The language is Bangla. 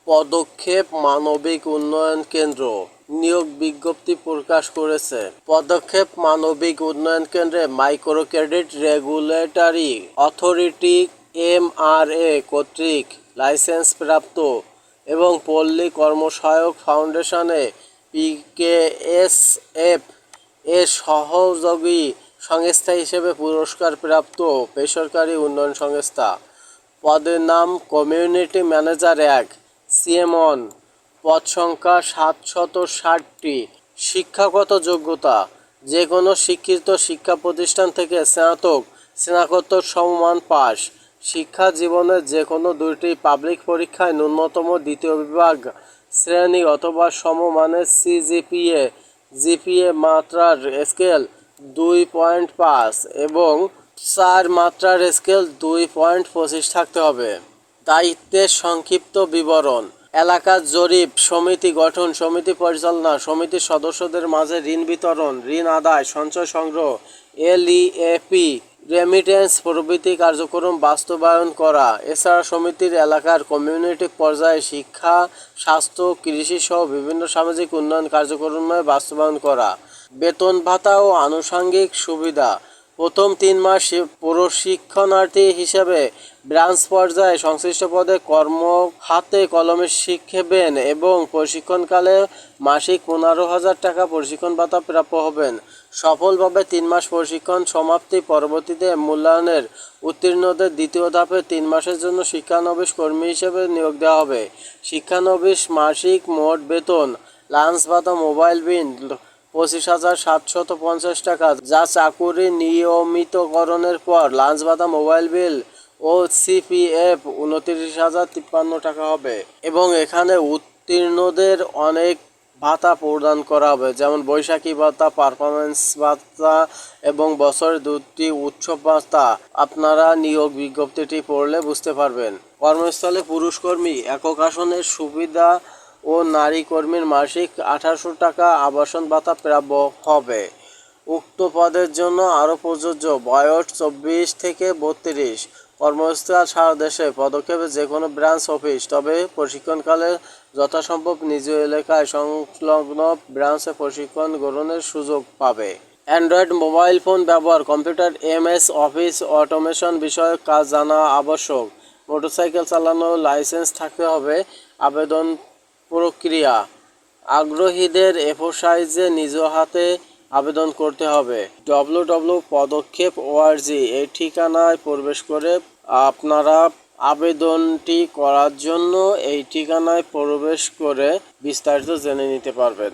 পদক্ষেপ মানবিক উন্নয়ন কেন্দ্র নিয়োগ বিজ্ঞপ্তি প্রকাশ করেছে। পদক্ষেপ মানবিক উন্নয়ন কেন্দ্রে micro credit regulatory authority (MRA) কর্তৃক লাইসেন্সপ্রাপ্ত এবং পল্লী কর্মসহায়ক ফাউন্ডেশনে (PKSF) এর সহযোগী সংস্থা হিসেবে পুরস্কারপ্রাপ্ত বেসরকারি উন্নয়ন সংস্থা। পদের নাম কমিউনিটি ম্যানেজার ১, CM1, পদ সংখ্যা ৭৬০টি। শিক্ষাগত যোগ্যতা: যে কোনো স্বীকৃত শিক্ষা প্রতিষ্ঠান থেকে স্নাতক, স্নাতকোত্তর সমমান পাস। শিক্ষা জীবনের যে কোনো দুইটি পাবলিক পরীক্ষায় ন্যূনতম দ্বিতীয় বিভাগ শ্রেণী অথবা সমমানের জিপিএ মাত্রার স্কেল ২.৫ এবং ৪ মাত্রার স্কেল ২.২৫ থাকতে হবে। দায়িত্বের সংক্ষিপ্ত বিবরণ: এলাকা জরিপ, সমিতি গঠন, সমিতি পরিচালনা, সমিতির সদস্যদের মাঝে ঋণ বিতরণ, ঋণ আদায়, সঞ্চয় সংগ্রহ, LEAP, রেমিটেন্স প্রভৃতি কার্যক্রম বাস্তবায়ন করা। এছাড়া সমিতির এলাকার কমিউনিটি পর্যায়ে শিক্ষা, স্বাস্থ্য, কৃষি সহ বিভিন্ন সামাজিক উন্নয়ন কার্যক্রমে বাস্তবায়ন করা। বেতন ভাতা ও আনুষঙ্গিক সুবিধা: প্রথম ৩ মাস প্রশিক্ষণার্থী হিসেবে ব্রাঞ্চ পর্যায়ে সংশ্লিষ্ট পদে কর্ম হাতে কলমে শিখবেন এবং প্রশিক্ষণকালে মাসিক ১৫,০০০ টাকা প্রশিক্ষণ ভাতা প্রাপ্য হবেন। সফলভাবে ৩ মাস প্রশিক্ষণ সমাপ্তি পরবর্তীতে মূল্যায়নের উত্তীর্ণদের দ্বিতীয় ধাপে ৩ মাসের জন্য শিক্ষানবিশ কর্মী হিসেবে নিয়োগ দেওয়া হবে। শিক্ষানবিশ মাসিক মোট বেতন, লাঞ্চ ভাতা, মোবাইল বিল ২৫,৭৫০ টাকা, যা চাকুরি নিয়মিতকরণের পর লাঞ্চ ভাতা, মোবাইল বিল ও CPF ২৯,০৫৩ টাকা হবে। এবং এখানে উত্তীর্ণদের অনেক ভাতা প্রদান করা হবে, যেমন বৈশাখী ভাতা, পারফরমেন্স ভাতা এবং বছরে 2টি উৎসব ভাতা। আপনারা নিয়োগ বিজ্ঞপ্তিটি পড়লে বুঝতে পারবেন। কর্মস্থলে পুরুষ কর্মী একক আসনের সুবিধা ও নারী কর্মীর মাসিক ১৮০০ টাকা আবাসন ভাতা প্রাপ্য হবে। উক্ত পদের জন্য আরও প্রযোজ্য বয়স ২৪ থেকে ৩২। কর্মস্থল সারা দেশে। পদক্ষেপে যে কোনো ব্রাঞ্চ অফিস, তবে প্রশিক্ষণকালে যথাসম্ভব নিজ এলাকায় সংলগ্ন ব্রাঞ্চে প্রশিক্ষণ গ্রহণের সুযোগ পাবে। অ্যান্ড্রয়েড মোবাইল ফোন ব্যবহার, কম্পিউটার, MS অফিস অটোমেশন বিষয়ক কাজ জানা আবশ্যক। মোটরসাইকেল চালানো লাইসেন্স থাকতে হবে। আবেদন প্রক্রিয়া: আগ্রহীদের A4 সাইজে নিজ হাতে আবেদন করতে হবে। www.পদক্ষেপ.org এই ঠিকানায় প্রবেশ করে আপনারা আবেদনটি করার জন্য এই ঠিকানায় প্রবেশ করে বিস্তারিত জেনে নিতে পারবেন।